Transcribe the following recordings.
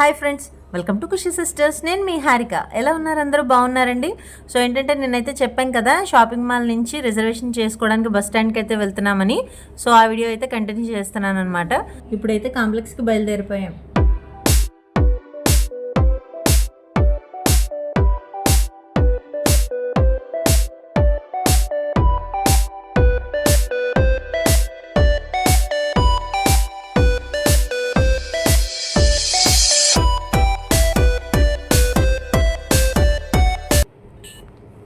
Hi friends, welcome to Khushi sisters. నేను మీ హారిక. ఎలా ఉన్నారు? అందరూ బాగున్నారండి. సో ఏంటంటే నేనైతే చెప్పాను కదా, షాపింగ్ మాల్ నుంచి రిజర్వేషన్ చేసుకోవడానికి బస్ స్టాండ్కి అయితే వెళ్తున్నామని. సో ఆ వీడియో అయితే కంటిన్యూ చేస్తున్నాను అనమాట. ఇప్పుడైతే కాంప్లెక్స్కి బయలుదేరిపోయాం.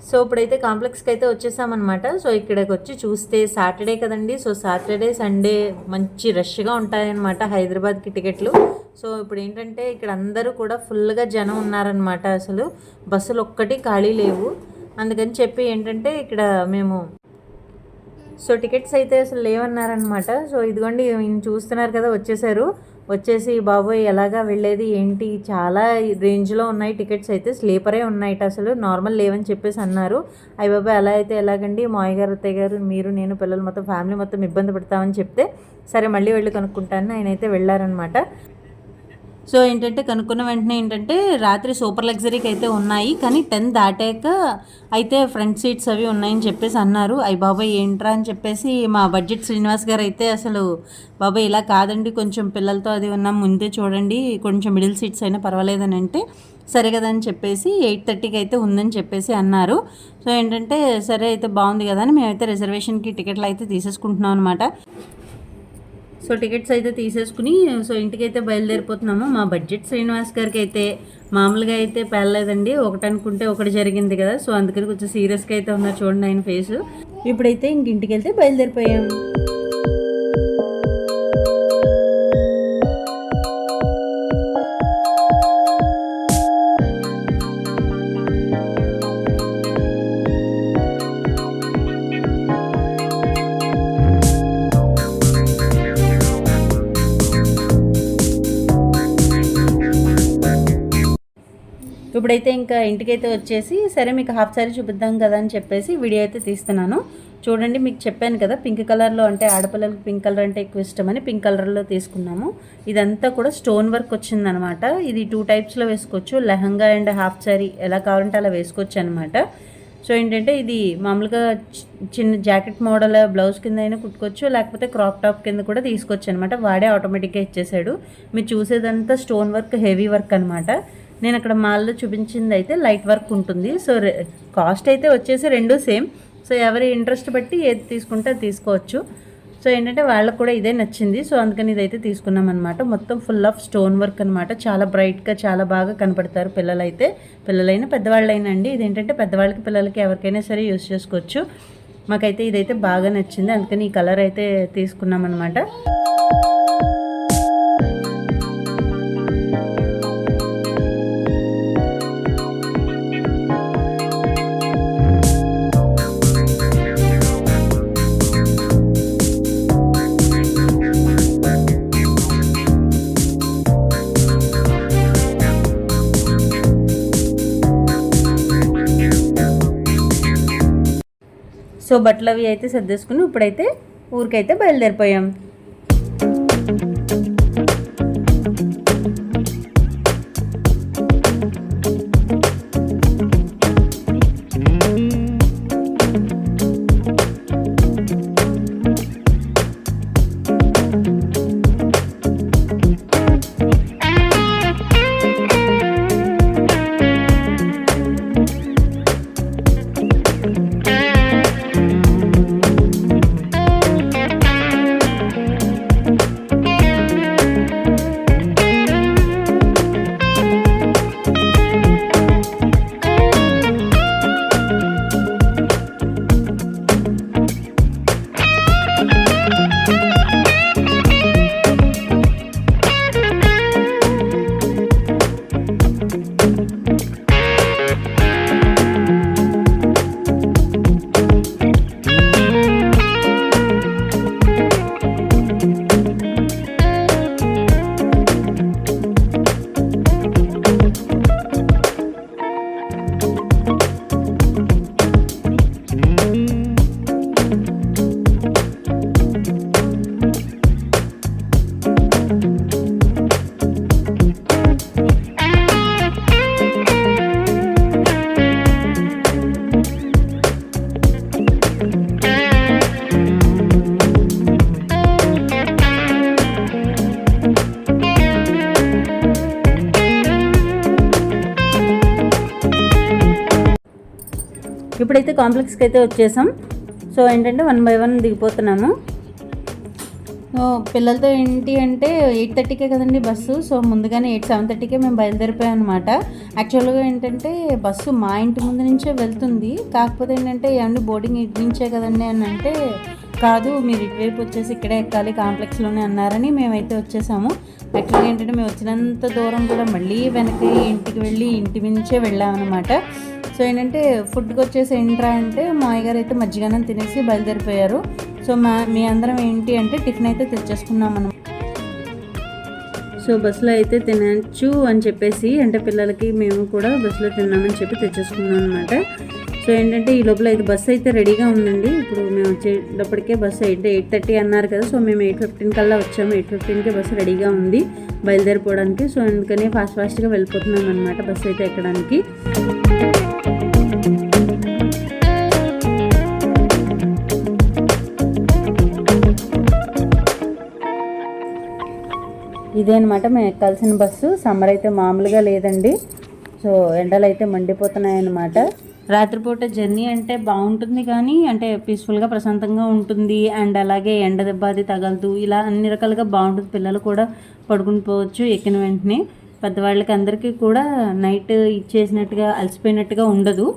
సో ఇప్పుడైతే కాంప్లెక్స్కి అయితే వచ్చేసామన్నమాట. సో ఇక్కడికి వచ్చి చూస్తే సాటర్డే కదండి. సో సాటర్డే సండే మంచి రష్గా ఉంటాయన్నమాట హైదరాబాద్కి టికెట్లు. సో ఇప్పుడు ఏంటంటే ఇక్కడ అందరూ కూడా ఫుల్గా జనం ఉన్నారనమాట. అసలు బస్సులు ఒక్కటి ఖాళీ లేవు. అందుకని చెప్పి ఏంటంటే ఇక్కడ మేము సో టికెట్స్ అయితే అసలు లేవన్నారనమాట. సో ఇదిగోండి చూస్తున్నారు కదా, వచ్చేసి బాబోయ్ ఎలాగా వెళ్ళేది ఏంటి, చాలా రేంజ్లో ఉన్నాయి టికెట్స్ అయితే. స్లీపరే ఉన్నాయిట, అసలు నార్మల్ లేవని చెప్పేసి అన్నారు. అయ్య బాబాయ్ అలా అయితే ఎలాగండి, మాయ గారు అత్తయ్య గారు మీరు నేను పిల్లలు మొత్తం ఫ్యామిలీ మొత్తం ఇబ్బంది పడతామని చెప్తే సరే మళ్ళీ వెళ్ళి కనుక్కుంటాను ఆయన అయితే వెళ్ళారనమాట. సో ఏంటంటే కనుక్కున్న వెంటనే ఏంటంటే రాత్రి సూపర్ లగ్జరీకి అయితే ఉన్నాయి, కానీ 10 దాటాక అయితే ఫ్రంట్ సీట్స్ అవి ఉన్నాయని చెప్పేసి అన్నారు. అయ్యి బాబాయ్ ఏంట్రా అని చెప్పేసి మా బడ్జెట్ శ్రీనివాస్ గారు అయితే అసలు బాబాయ్ ఇలా కాదండి, కొంచెం పిల్లలతో అది ఉన్నాం, ముందే చూడండి కొంచెం మిడిల్ సీట్స్ అయినా పర్వాలేదని అంటే సరే కదా అని చెప్పేసి 8:30కి అయితే ఉందని చెప్పేసి అన్నారు. సో ఏంటంటే సరే అయితే బాగుంది కదా అని మేమైతే రిజర్వేషన్కి టికెట్లు అయితే తీసేసుకుంటున్నాం అనమాట. సో టికెట్స్ అయితే తీసేసుకుని సో ఇంటికైతే బయలుదేరిపోతున్నాము. మా బడ్జెట్ శ్రీనివాస్ గారికి అయితే మామూలుగా అయితే పెళ్ళలేదండి, ఒకటి అనుకుంటే ఒకటి జరిగింది కదా. సో అందుకని కొంచెం సీరియస్గా అయితే ఉన్నారు, చూడండి ఆయన ఫేసు. ఇప్పుడైతే ఇంటికి వెళ్తే బయలుదేరిపోయాము. ఇప్పుడైతే ఇంకా ఇంటికైతే వచ్చేసి సరే మీకు హాఫ్ సారీ చూపిద్దాం కదా అని చెప్పేసి వీడియో అయితే తీస్తున్నాను. చూడండి, మీకు చెప్పాను కదా పింక్ కలర్లో, అంటే ఆడపిల్లలకి పింక్ కలర్ అంటే ఎక్కువ ఇష్టమని పింక్ కలర్లో తీసుకున్నాము. ఇదంతా కూడా స్టోన్ వర్క్ వచ్చిందనమాట. ఇది 2 టైప్స్లో వేసుకోవచ్చు, లెహంగా అండ్ హాఫ్ సారీ ఎలా కావాలంటే అలా వేసుకోవచ్చు అనమాట. సో ఏంటంటే ఇది మామూలుగా చిన్న జాకెట్ మోడల్ బ్లౌజ్ కింద అయినా కుట్టుకోవచ్చు, లేకపోతే క్రాప్ టాప్ కింద కూడా తీసుకోవచ్చు అనమాట. వాడే ఆటోమేటిక్గా ఇచ్చేసాడు. మీరు చూసేదంతా స్టోన్ వర్క్, హెవీ వర్క్ అనమాట. నేను అక్కడ మాల్లో చూపించింది అయితే లైట్ వర్క్ ఉంటుంది. సో కాస్ట్ అయితే వచ్చేసి 2 సేమ్. సో ఎవరి ఇంట్రెస్ట్ బట్టి ఏది తీసుకుంటే అది తీసుకోవచ్చు. సో ఏంటంటే వాళ్ళకు కూడా ఇదే నచ్చింది. సో అందుకని ఇదైతే తీసుకున్నాం అనమాట. మొత్తం ఫుల్ ఆఫ్ స్టోన్ వర్క్ అనమాట. చాలా బ్రైట్గా చాలా బాగా కనపడతారు పిల్లలైనా పెద్దవాళ్ళైనా అండి. ఇదేంటంటే పెద్దవాళ్ళకి పిల్లలకి ఎవరికైనా సరే యూస్ చేసుకోవచ్చు. మాకైతే ఇదైతే బాగా నచ్చింది, అందుకని ఈ కలర్ అయితే తీసుకున్నాం అనమాట. సో బట్టలు అవి అయితే సర్దేసుకుని ఇప్పుడైతే ఊరికైతే బయలుదేరిపోయాం. ఇప్పుడైతే కాంప్లెక్స్కి అయితే వచ్చేసాం. సో ఏంటంటే 1 by 1 దిగిపోతున్నాము. పిల్లలతో ఏంటి అంటే 8:30కే కదండి బస్సు. సో ముందుగానే 7:30కే మేము బయలుదేరిపోయాం అనమాట. యాక్చువల్గా ఏంటంటే బస్సు మా ఇంటి ముందు నుంచే వెళ్తుంది. కాకపోతే ఏంటంటే ఏమండి బోర్డింగ్ ఇటు నుంచే కదండి అని అంటే, కాదు మీరు ఇటువైపు వచ్చేసి ఇక్కడే ఎక్కాలి కాంప్లెక్స్లోనే అన్నారని మేమైతే వచ్చేసాము. యాక్చువల్గా ఏంటంటే మేము వచ్చినంత దూరం కూడా మళ్ళీ వెనక్కి ఇంటికి వెళ్ళి ఇంటి నుంచే వెళ్ళామన్నమాట. సో ఏంటంటే ఫుడ్కి వచ్చేసి ఏంట్రా అంటే మా అయ్యగారు అయితే మజ్జిగన్నం తినేసి బయలుదేరిపోయారు. సో మీ అందరం ఏంటి అంటే టిఫిన్ అయితే తెచ్చేసుకున్నాం మనం. సో బస్సులో అయితే తినచ్చు అని చెప్పేసి అంటే పిల్లలకి మేము కూడా బస్సులో తిన్నామని చెప్పి తెచ్చేసుకున్నాం అనమాట. సో ఏంటంటే ఈ లోపల అయితే బస్సు అయితే రెడీగా ఉందండి. ఇప్పుడు మేము వచ్చేటప్పటికే బస్సు 8:30 అన్నారు కదా. సో మేము 8:15 కల్లా వచ్చాము. 8:15కే బస్సు రెడీగా ఉంది బయలుదేరిపోవడానికి. సో అందుకని ఫాస్ట్గా వెళ్ళిపోతున్నాం అనమాట బస్సు అయితే ఎక్కడానికి. ఇదే అనమాట మేము ఎక్కాల్సిన బస్సు. సమ్మర్ అయితే మామూలుగా లేదండి. సో ఎండలు అయితే మండిపోతున్నాయి అన్నమాట. రాత్రిపూట జర్నీ అంటే బాగుంటుంది కానీ అంటే పీస్ఫుల్గా ప్రశాంతంగా ఉంటుంది. అండ్ అలాగే ఎండ దెబ్బ అది తగలదు, ఇలా అన్ని రకాలుగా బాగుంటుంది. పిల్లలు కూడా పడుకుని పోవచ్చు ఎక్కిన వెంటనే. పెద్దవాళ్ళకి అందరికీ కూడా నైట్ ఇచ్చేసినట్టుగా అలసిపోయినట్టుగా ఉండదు.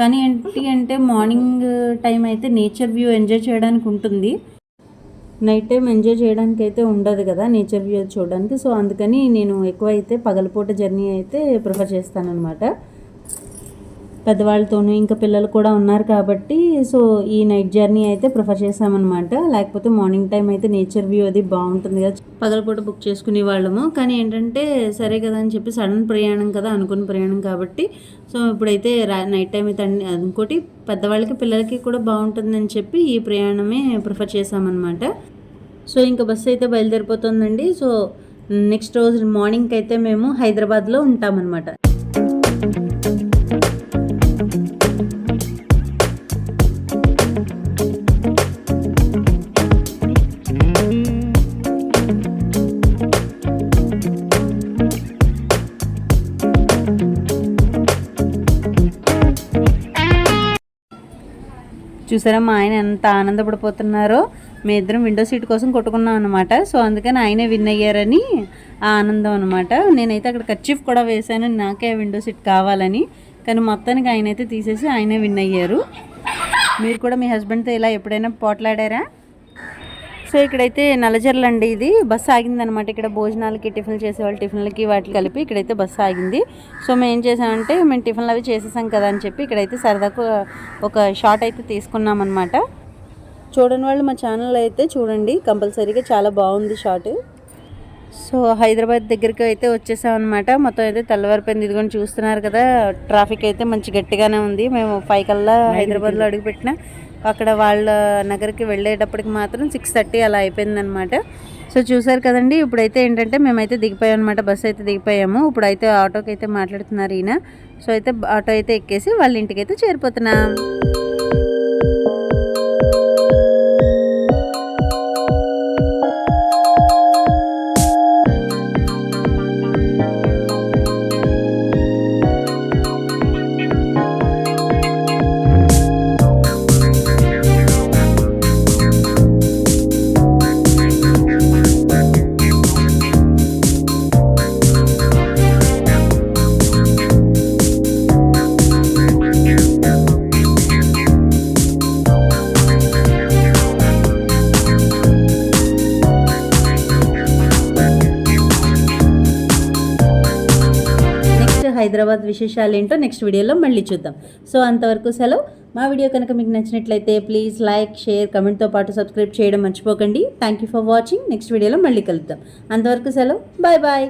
కానీ ఏంటి అంటే మార్నింగ్ టైం అయితే నేచర్ వ్యూ ఎంజాయ్ చేయడానికి ఉంటుంది. నైట్ టైం ఎంజాయ్ చేయడానికి అయితే ఉండదు కదా నేచర్ వ్యూ చూడడానికి. సో అందుకని నేను ఎక్కువ అయితే పగలపూట జర్నీ అయితే ప్రిఫర్ చేస్తానన్నమాట. పెద్దవాళ్ళతోనూ ఇంకా పిల్లలు కూడా ఉన్నారు కాబట్టి సో ఈ నైట్ జర్నీ అయితే ప్రిఫర్ చేసామన్నమాట. లేకపోతే మార్నింగ్ టైం అయితే నేచర్ వ్యూ అది బాగుంటుంది కదా, పగలపూట బుక్ చేసుకునే వాళ్ళము. కానీ ఏంటంటే సరే కదా అని చెప్పి సడన్ ప్రయాణం కదా, అనుకున్న ప్రయాణం కాబట్టి సో ఇప్పుడైతే నైట్ టైం అయితే ఇంకోటి పెద్దవాళ్ళకి పిల్లలకి కూడా బాగుంటుందని చెప్పి ఈ ప్రయాణమే ప్రిఫర్ చేసామన్నమాట. సో ఇంకా బస్సు అయితే బయలుదేరిపోతుందండి. సో నెక్స్ట్ రోజు మార్నింగ్కి అయితే మేము హైదరాబాద్లో ఉంటామన్నమాట. చూసారా మా ఆయన ఎంత ఆనందపడిపోతున్నారో. మీ ఇద్దరం విండో సీట్ కోసం కొట్టుకున్నాం అనమాట. సో అందుకని ఆయనే విన్ అయ్యారని ఆ ఆనందం అనమాట. నేనైతే అక్కడ కర్చీఫ్ కూడా వేశాను నాకే విండో సీట్ కావాలని. కానీ మొత్తానికి ఆయన అయితే తీసేసి ఆయనే విన్ అయ్యారు. మీరు కూడా మీ హస్బెండ్తో ఇలా ఎప్పుడైనా పోట్లాడారా? సో ఇక్కడైతే నల్లజర్ల అండి, ఇది బస్సు ఆగిందనమాట. ఇక్కడ భోజనాలకి టిఫిన్లు చేసేవాళ్ళు టిఫిన్లకి వాటికి కలిపి ఇక్కడైతే బస్సు ఆగింది. సో మేము ఏం చేసామంటే మేము టిఫిన్లు అవి చేసేసాం కదా అని చెప్పి ఇక్కడైతే సరదాకు ఒక షాట్ అయితే తీసుకున్నాం అనమాట. చూడని వాళ్ళు మా ఛానల్లో అయితే చూడండి కంపల్సరీగా, చాలా బాగుంది షాట్. సో హైదరాబాద్ దగ్గరికి అయితే వచ్చేసాం అనమాట. మొత్తం అయితే తెల్లవారిపోయింది. ఇదిగోని చూస్తున్నారు కదా, ట్రాఫిక్ అయితే మంచి గట్టిగానే ఉంది. మేము 5 కల్లా హైదరాబాద్లో అడుగుపెట్టిన అక్కడ వాళ్ళ నగర్కి వెళ్ళేటప్పటికి మాత్రం 6:30 అలా అయిపోయిందనమాట. సో చూసారు కదండి. ఇప్పుడైతే ఏంటంటే మేమైతే దిగిపోయాం అనమాట. బస్సు అయితే దిగిపోయాము. ఇప్పుడైతే ఆటోకి అయితే మాట్లాడుతున్నారు ఈయన. సో అయితే ఆటో అయితే ఎక్కేసి వాళ్ళ ఇంటికి అయితే చేరిపోతున్నాం. హైదరాబాద్ విశేషాలు ఏంటో నెక్స్ట్ వీడియోలో మళ్ళీ చూద్దాం. సో అంతవరకు సెలవు. మా వీడియో కనుక మీకు నచ్చినట్లయితే ప్లీజ్ లైక్, షేర్, కమెంట్తో పాటు సబ్స్క్రైబ్ చేయడం మర్చిపోకండి. Thank you for watching. Next వీడియోలో మళ్ళీ కలుద్దాం. అంతవరకు సెలవు. Bye bye.